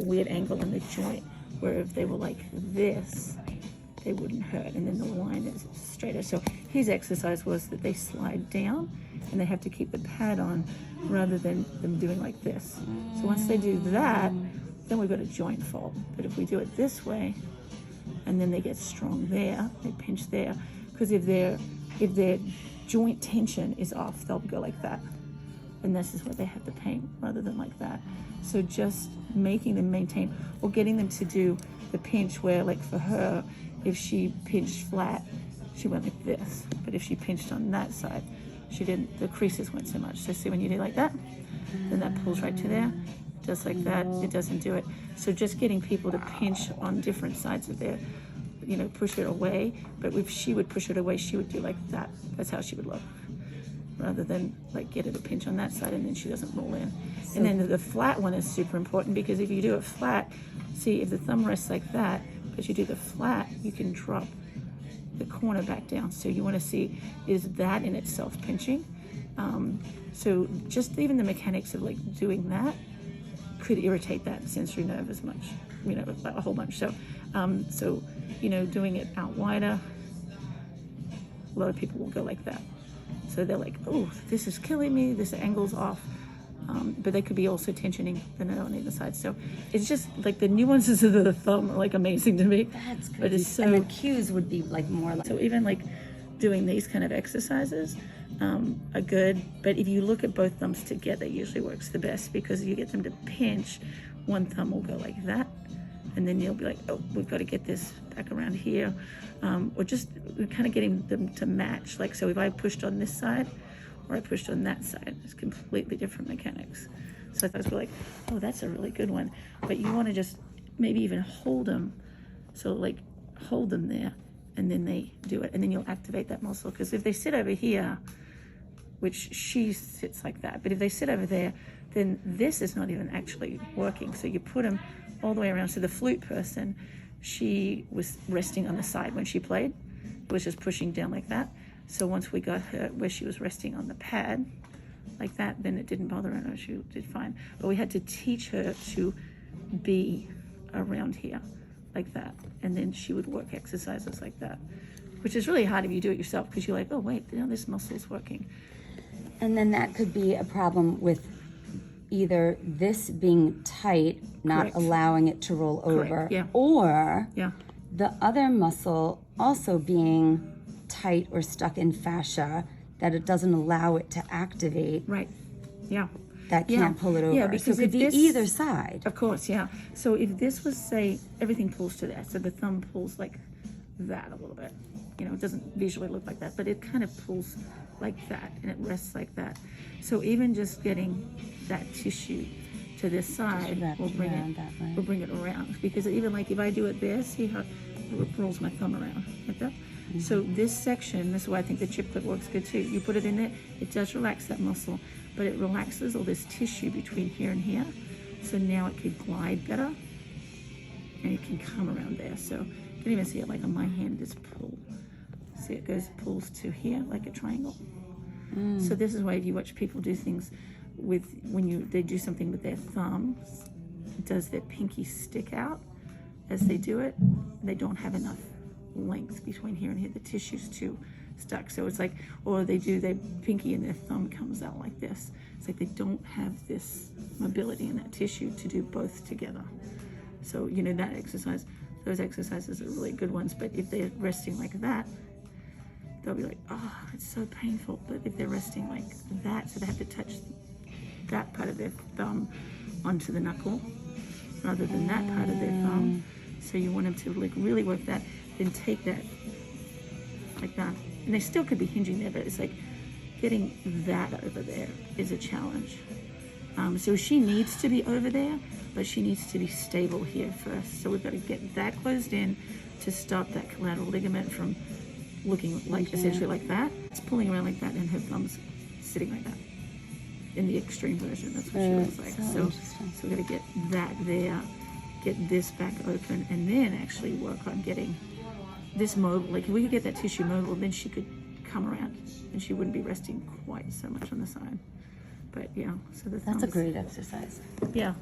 weird angle in the joint, where if they were like this, they wouldn't hurt, and then the line is straighter. So his exercise was that they slide down and they have to keep the pad on rather than them doing like this. So once they do that, then we've got a joint fold. But if we do it this way, and then they get strong there, they pinch there, because if their joint tension is off, they'll go like that. And this is what they have to paint rather than like that. So just making them maintain, or getting them to do the pinch where, like for her, if she pinched flat, she went like this. But if she pinched on that side, she didn't, the creases weren't so much. So see when you do like that, then that pulls right to there. Just like that, it doesn't do it. So just getting people to pinch on different sides of their, you know, push it away. But if she would push it away, she would do like that. That's how she would look. Rather than like get her to pinch on that side and then she doesn't roll in. So, and then the flat one is super important, because if you do it flat, see if the thumb rests like that, but you do the flat, you can drop the corner back down. So you want to see, is that in itself pinching? So just even the mechanics of like doing that could irritate that sensory nerve as much, you know, a whole bunch. So, you know, doing it out wider, a lot of people will go like that. So they're like, oh, this is killing me, this angle's off. But they could be also tensioning the nerve on either side. So it's just like the nuances of the thumb are like amazing to me. That's good. But it's so, and the cues would be like more like. So even like doing these kind of exercises are good. But if you look at both thumbs together, it usually works the best, because you get them to pinch. One thumb will go like that, and then you'll be like, oh, we've got to get this back around here. Or just kind of getting them to match. Like, so if I pushed on this side or I pushed on that side, it's completely different mechanics. So I thought it was like, oh, that's a really good one. But you want to just maybe even hold them. So like hold them there, and then they do it, and then you'll activate that muscle. Because if they sit over here, which she sits like that, but if they sit over there, then this is not even actually working. So you put them all the way around. So the flute person, she was resting on the side when she played. It was just pushing down like that. So once we got her where she was resting on the pad like that, then it didn't bother her. No, she did fine. But we had to teach her to be around here like that. And then she would work exercises like that, which is really hard if you do it yourself, because you're like, oh, wait, you know, this muscle's working. And then that could be a problem with either this being tight, not Correct. allowing it to roll over, Correct. Yeah. or Yeah. the other muscle also being tight or stuck in fascia, that it doesn't allow it to activate. Right. Yeah. That can't pull it over. Yeah, because so it could be either side. Of course, yeah. So if this was, say, everything pulls to that, so the thumb pulls like that a little bit. You know, it doesn't visually look like that, but it kind of pulls like that, and it rests like that. So even just getting that tissue to this side will bring it around. Because even like if I do it there, see how it rolls my thumb around like that. Mm-hmm. So this section, this is why I think the chip clip works good too. You put it in there, it does relax that muscle, but it relaxes all this tissue between here and here. So now it can glide better, and it can come around there. So you can even see it like on my hand, just pull. See, it pulls to here like a triangle. So this is why if you watch people do things with, they do something with their thumbs, does their pinky stick out as they do it? They don't have enough length between here and here. The tissue's too stuck. So it's like, or they do their pinky and their thumb comes out like this. It's like they don't have this mobility in that tissue to do both together. So, you know, that exercise, those exercises are really good ones. But if they're resting like that, they'll be like, oh, it's so painful. But if they're resting like that, so they have to touch that part of their thumb onto the knuckle rather than that part of their thumb. So you want them to like really work that, then take that like that. And they still could be hinging there, but it's like getting that over there is a challenge. So she needs to be over there, but she needs to be stable here first. So we've got to get that closed in to stop that collateral ligament from looking like essentially like that. It's pulling around like that, and her thumb's sitting like that. In the extreme version, that's what she looks like. So we're going to get that there, get this back open, and then actually work on getting this mobile. Like if we could get that tissue mobile, then she could come around, and she wouldn't be resting quite so much on the side. But yeah, so the thumb. That's a great exercise. Yeah.